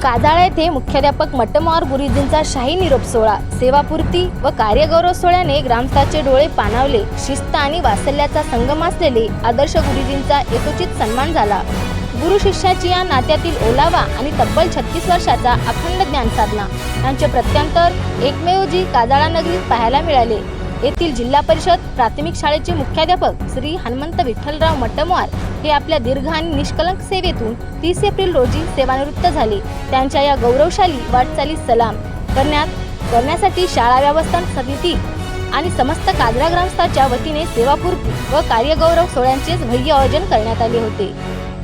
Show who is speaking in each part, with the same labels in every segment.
Speaker 1: काजाळा येथे मुख्याध्यापक मट्टमवार गुरुजींचा शाही निरोप सोहळा, सेवापूर्ती व कार्यगौरव सोहळ्याने ग्रामस्थांचे डोळे पाणावले. शिस्त आणि वात्सल्याचा संगम असलेले आदर्श गुरुजींचा यथोचित सन्मान झाला. गुरु शिष्याची या नात्यातील ओलावा आणि तब्बल 36 वर्षाचा अखंड ज्ञान साधना यांचे प्रत्यांतर एकमेव जी काजाळा नगरीत पाहायला मिळाले. येथील जिल्हा परिषद प्राथमिक शाळेचे मुख्याध्यापक श्री हनुमंत विठ्ठलराव मट्टमवार हे आपल्या दीर्घ आणि निष्कलंक सेवेतून 30 एप्रिल रोजी सेवानिवृत्त झाले. त्यांच्या या गौरवशाली वाटचालीस सलाम करण्यासाठी शाळा व्यवस्थापन समिती आणि समस्त काजळा ग्रामस्थांच्या वतीने सेवापूर्ती व कार्यगौरव सोहळ्यांचे भव्य आयोजन करण्यात आले होते.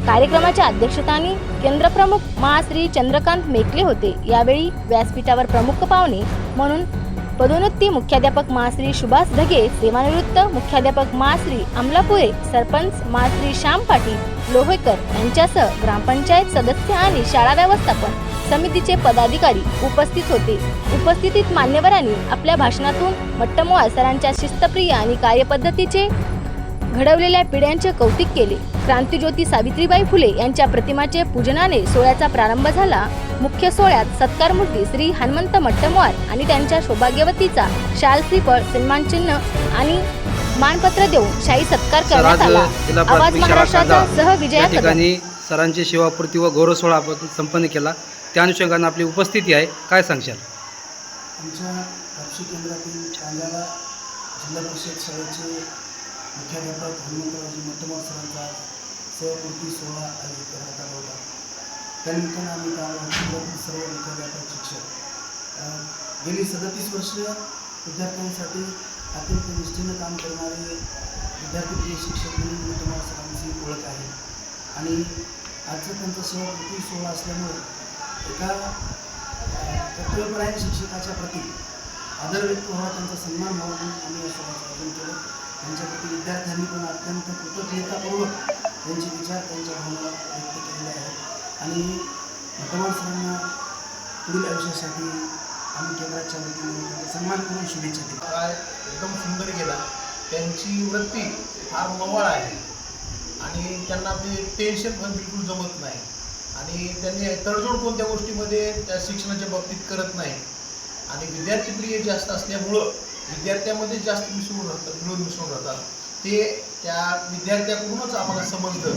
Speaker 1: कार्यक्रमाच्या अध्यक्षस्थानी केंद्रप्रमुख महाश्री चंद्रकांत मेकले होते. यावेळी व्यासपीठावर प्रमुख पाहुणे म्हणून पदोन्नती मुख्याध्यापक महाश्री सुभाष धगे, सेवानिवृत्त मुख्याध्यापक महाश्री अमलापुरे, सरपंच महाश्री श्याम पाटील लोहेकर यांच्यासह ग्रामपंचायत सदस्य आणि शाळा व्यवस्थापन समितीचे पदाधिकारी उपस्थित होते. उपस्थित मान्यवरांनी आपल्या भाषणातून मट्टमवार सरांच्या शिस्तप्रिय आणि कार्यपद्धतीचे घडवलेल्या पिढ्यांचे कौतुक केले. क्रांतिज्योती सावित्रीबाई फुले यांच्या प्रतिमाचे पूजनाने सोहळ्याचा प्रारंभ झाला. मुख्य सोहळ्यात सत्कारमूर्ती श्री हनुमंत मट्टमवार आणि त्यांच्या सौभाग्यवतीचा शाल, श्रीफळ, सन्मानचिन्ह आणि मानपत्र देऊन शाही सत्कार करण्यात आला. आवाज महाराष्ट्राचा सह विजया
Speaker 2: ठिकाणी सरांची सेवापूर्ती व गौरव सोहळा आपण संपन्न केला. त्या अनुषंगाने आपली उपस्थिती आहे, काय सांगशाल?
Speaker 3: आमच्या कापशी केंद्रातील कांजाळा जिल्हा परिषद शाळेचे मुख्याध्यापक हनुमंतरावजी मट्टमवार सरांचा सेवापूर्ती सोहळा आयोजित करण्यात आला होता. त्यानिमित्तानं आम्ही जिल्ह्यातील सर्व मुख्याध्यापक शिक्षक गेली 37 वर्ष विद्यार्थ्यांसाठी अत्यंत निष्ठेनं काम करणारे विद्यार्थी शिक्षक म्हणून मट्टमवार सरांची ओळख आहे. आणि आजचा त्यांचा सेवापूर्ती सोहळा असल्यामुळे एका कर्तव्यपरायण शिक्षकाच्या प्रती आदर व्यक्त व्हावा, त्यांचा सन्मान व्हावा म्हणून आम्ही या सोहळ्याचं आयोजन केलं. त्यांच्याप्रती विद्यार्थ्यांनी पण अत्यंत कृतज्ञतापूर्वक त्यांचे विचार, त्यांच्या भावना व्यक्त केलेल्या आहेत. आणि मट्टमवार सरांना पुढील आयुष्यासाठी आम्ही केंद्राच्या वतीने त्यांचा सन्मान करून शुभेच्छा देतो.
Speaker 4: एकदम सुंदर गेला. त्यांची वृत्ती फार मवाळ आहे आणि त्यांना ते टेन्शन पण बिलकुल जमत नाही आणि त्यांनी तडजोड कोणत्या गोष्टीमध्ये त्या शिक्षणाच्या बाबतीत करत नाही आणि विद्यार्थीप्रिय जास्त असल्यामुळं विद्यार्थ्यामध्ये जास्त मिळून मिसळून राहतात. ते त्या विद्यार्थ्याकडूनच आम्हाला समजतं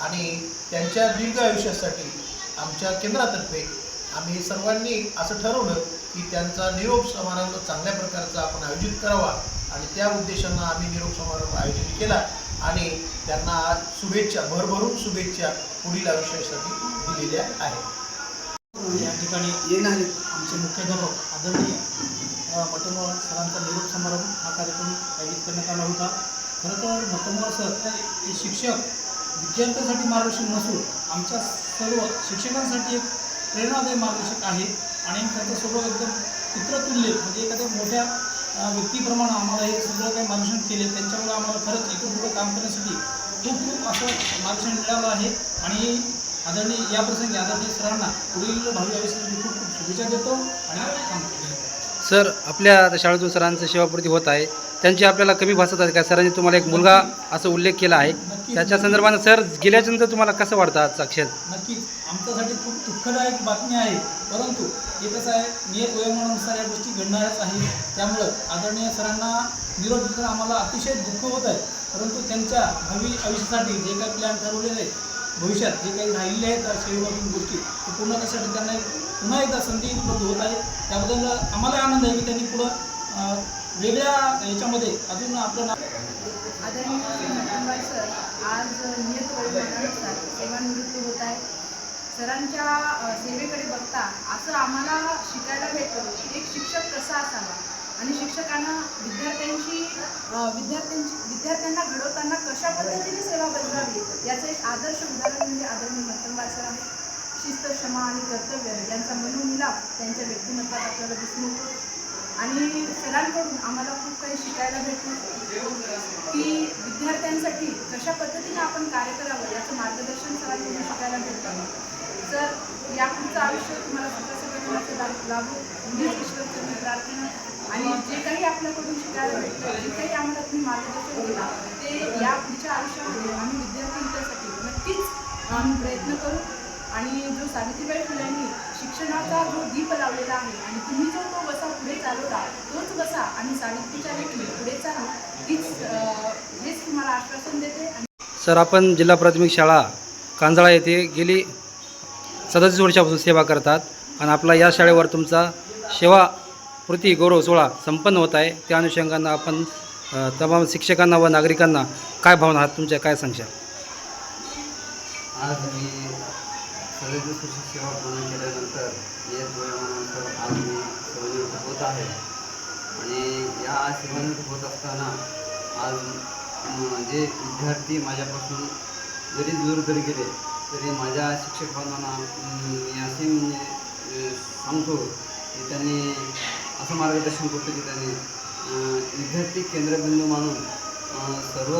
Speaker 4: आणि त्यांच्या दीर्घ आयुष्यासाठी आमच्या केंद्रातर्फे आम्ही सर्वांनी असं ठरवलं की त्यांचा निरोप समारंभ चांगल्या प्रकारचा आपण आयोजित करावा आणि त्या उद्देशानं आम्ही निरोप समारंभ आयोजित केला आणि त्यांना शुभेच्छा, भरभरून शुभेच्छा पुढील आयुष्यासाठी दिलेल्या आहेत.
Speaker 5: या ठिकाणी येणारे आमचे मुख्याध्यापक आदरणीय मट्टमवार सरांचा निरोप समारंभ हा कार्यक्रम आयोजित करण्यात आला होता. खरं तर मट्टमवार सर हे शिक्षक विद्यार्थ्यांसाठी मार्गदर्शक नसून आमच्या सर्व शिक्षकांसाठी एक प्रेरणादायी मार्गदर्शक आहे आणि त्यांचं स्वभाव एकदम पितृतुल्य, म्हणजे एखाद्या मोठ्या व्यक्तीप्रमाणे आम्हाला हे सगळं काही मार्गदर्शन केले. त्यांच्यामुळे आम्हाला खरंच इथून पुढे काम करण्यासाठी खूप असं मार्गदर्शन मिळालं आहे आणि आदरणीय या प्रसंगी आदरणीय सरांना पुढील भावी आयुष्यासाठी खूप खूप शुभेच्छा देतो आणि
Speaker 2: सर, आपल्या शाळेतून सरांचं सेवापूर्ती होत आहे, त्यांची आपल्याला कमी भासत आहे का? सरांनी तुम्हाला एक मुलगा असा उल्लेख केला आहे, त्याच्या संदर्भाने सर गेल्याच्यानंतर तुम्हाला कसं वाटतं आज साक्षात?
Speaker 5: नक्कीच आमच्यासाठी खूप दुःखदायक बातमी आहे, परंतु हे कसं आहे, नियत वयोमानानुसार या गोष्टी घडणारच आहे. त्यामुळं आदरणीय सरांना निरोप देताना आम्हाला अतिशय दुःख होत आहे, परंतु त्यांच्या भावी आयुष्यासाठी जे काही प्लॅन ठरवलेले आहेत, भविष्यात जे काही राहिलेले आहेत सेवेमधून गोष्टी ते पूर्ण करण्यासाठी त्यांना पुन्हा एकदा संधी उपलब्ध होत आहे. त्याबद्दल आम्हाला आनंद आहे की त्यांनी पुढं वेगळ्या याच्यामध्ये अजून आपलं
Speaker 6: आदरणीय मट्टमवार सर आज नियत वयोमानानुसार सेवानिवृत्त होत आहे. सरांच्या सेवेकडे बघता असं आम्हाला शिकायला भेटतं की एक शिक्षक कसा असावा आणि शिक्षकांना विद्यार्थ्यांना घडवताना कशा पद्धतीने सेवा बजावावी याचं एक आदर्श उदाहरण म्हणजे आदरणीय मट्टमवार सर आहे. शिस्त, क्षमा आणि कर्तव्य यांचा मनोमिलाप त्यांच्या व्यक्तिमत्वात आपल्याला दिसून येतो आणि सरांकडून आम्हाला खूप काही शिकायला भेटतं की विद्यार्थ्यांसाठी कशा पद्धतीने आपण कार्य करावं याचं मार्गदर्शन सरांकडून शिकायला भेटतं. सर यापुढचं आयुष्य तुम्हाला सगळ्याचं लाभो म्हणजे ईश्वरचरणी प्रार्थना आणि जे काही आपल्याकडून शिकायला भेटतं, जे काही आम्हाला तुम्ही मार्गदर्शन दिला ते या पुढच्या आयुष्यामध्ये आम्ही विद्यार्थी हितासाठी नक्कीच आम्ही प्रयत्न करू आणि जो सावित्रीबाई फुलेंनी शिक्षणाचा जो दीप लावलेला आहे आणि तुम्ही जो तो वसा पुढे चालवला तोच वसा आणि सावित्रीच्या लेखी पुढे चालू हेच तुम्हाला आश्वासन देते. आणि
Speaker 2: सर, आपण जिल्हा प्राथमिक शाळा कांजळा येथे गेली 37 वर्षापासून सेवा करतात आणि आपला या शाळेवर तुमचा सेवापूर्ती गौरव सोहळा संपन्न होत आहे. त्या अनुषंगानं आपण तमाम शिक्षकांना व नागरिकांना काय भावना आहात तुमच्या, काय सांगशाल?
Speaker 7: आज मी 37 वर्ष सेवा पूर्ण केल्यानंतर येत वयोमानानंतर आज मी सेवानिवृत्त होत आहे आणि या सेवानिवृत्त होत असताना आज जे विद्यार्थी माझ्यापासून जरी दूर जरी गेले तरी माझ्या शिक्षक बांधवांना मी असे म्हणजे सांगतो की त्यांनी असं मार्गदर्शन करतो की त्यांनी विद्यार्थी केंद्रबिंदू मानून सर्व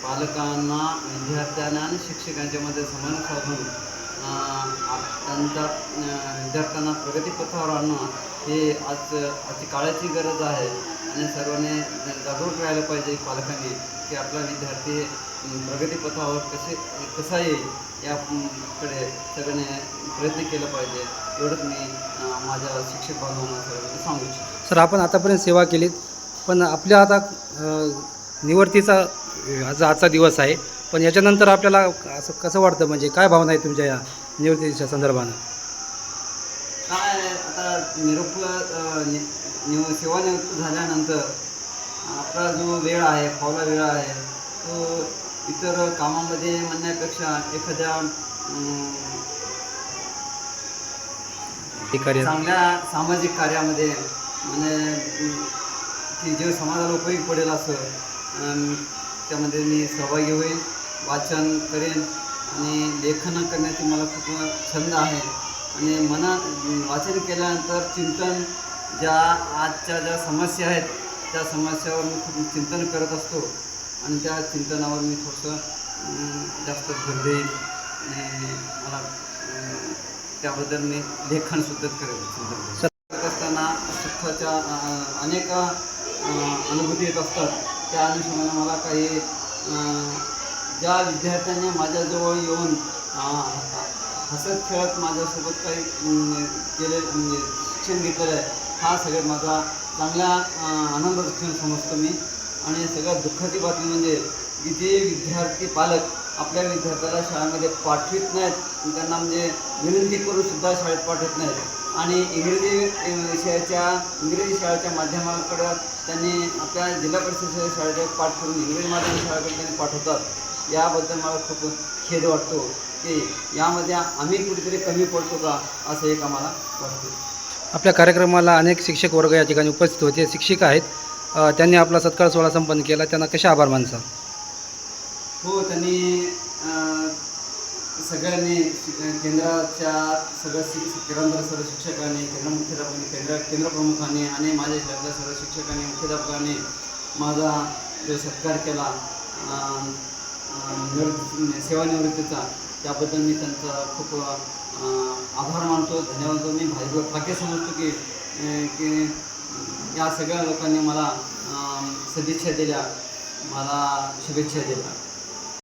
Speaker 7: पालकांना, विद्यार्थ्यांना आणि शिक्षकांच्यामध्ये समन्वय साधून त्यांच्या विद्यार्थ्यांना प्रगतीपथावर आणणं हे आजची काळाची गरज आहे आणि सर्वांनी जागरूक राहायला पाहिजे पालकांनी की आपला विद्यार्थी प्रगतीपथावर कसा येईल याकडे सगळ्यांनी प्रयत्न केला पाहिजे. एवढंच मी माझ्या शिक्षक बांधवांना सर्वांना सांगू इच्छितो.
Speaker 2: सर, आपण आतापर्यंत सेवा केलीत, पण आपल्या आता निवृत्तीचा आजचा दिवस आहे, पण याच्यानंतर आपल्याला असं कसं वाटतं, म्हणजे काय भावना आहे तुमच्या या निवृत्तीच्या संदर्भानं?
Speaker 7: काय आता सेवानिवृत्त झाल्यानंतर आपला जो वेळ आहे, फावला वेळ आहे, तो इतर कामामध्ये म्हणण्यापेक्षा एखाद्या चांगल्या सामाजिक कार्यामध्ये म्हणजे की जे समाजाला उपयोगी पडेल असं त्यामध्ये मी सहभागी होईल, वाचन करेन आणि लेखन करण्याची मला खूप छंद आहे आणि वाचन केल्यानंतर चिंतन आजच्या ज्या समस्या आहेत त्या समस्यावर मी खूप चिंतन करत असतो आणि त्या चिंतनावर मी थोडंसं जास्त भर देईल आणि मला त्याबद्दल मी लेखनसुद्धा करत असताना सुखाच्या अनेक अनुभूती येत असतात. त्या अनुषंगाने मला काही ज्या विद्यार्थ्यांनी माझ्याजवळ येऊन हसत खेळत माझ्यासोबत काही शिक्षण घेतलेलं आहे, हा सगळ्यात माझा चांगला आनंदाचा क्षण समजतो मी. आणि सगळ्यात दुःखाची बातमी म्हणजे की जे विद्यार्थी पालक आपल्या विद्यार्थ्याला शाळेमध्ये पाठवित नाहीत, त्यांना म्हणजे विनंती करूनसुद्धा शाळेत पाठवत नाहीत आणि इंग्रजी शाळेच्या माध्यमाकडं त्यांनी आपल्या जिल्हा परिषद शाळेच्या पाठ करून इंग्रजी माध्यम शाळेकडे त्यांनी पाठवतात. याबद्दल मला खूप खेद वाटतो की यामध्ये आम्ही कुठेतरी कमी पडतो का असं एक आम्हाला वाटतं.
Speaker 2: आपल्या कार्यक्रमाला अनेक शिक्षक वर्ग या ठिकाणी उपस्थित होते, शिक्षक आहेत, त्यांनी आपला सत्कार सोहळा संपन्न केला, त्यांना कशा आभार मानसाल?
Speaker 7: हो, त्यांनी सगळ्यांनी केंद्राच्या सर्व शिक्षकांनी, केंद्र मुख्याध्यापकांनी, केंद्र प्रमुखांनी आणि माझ्या शाळेतल्या सर्व शिक्षकांनी, मुख्याध्यापकांनी माझा जो सत्कार केला सेवानिवृत्तीचा, त्याबद्दल मी त्यांचा खूप आभार मानतो, धन्यवाद मानतो. मी भाग्य समजतो की या सगळ्या लोकांनी मला सदिच्छा दिल्या, मला शुभेच्छा दिल्या.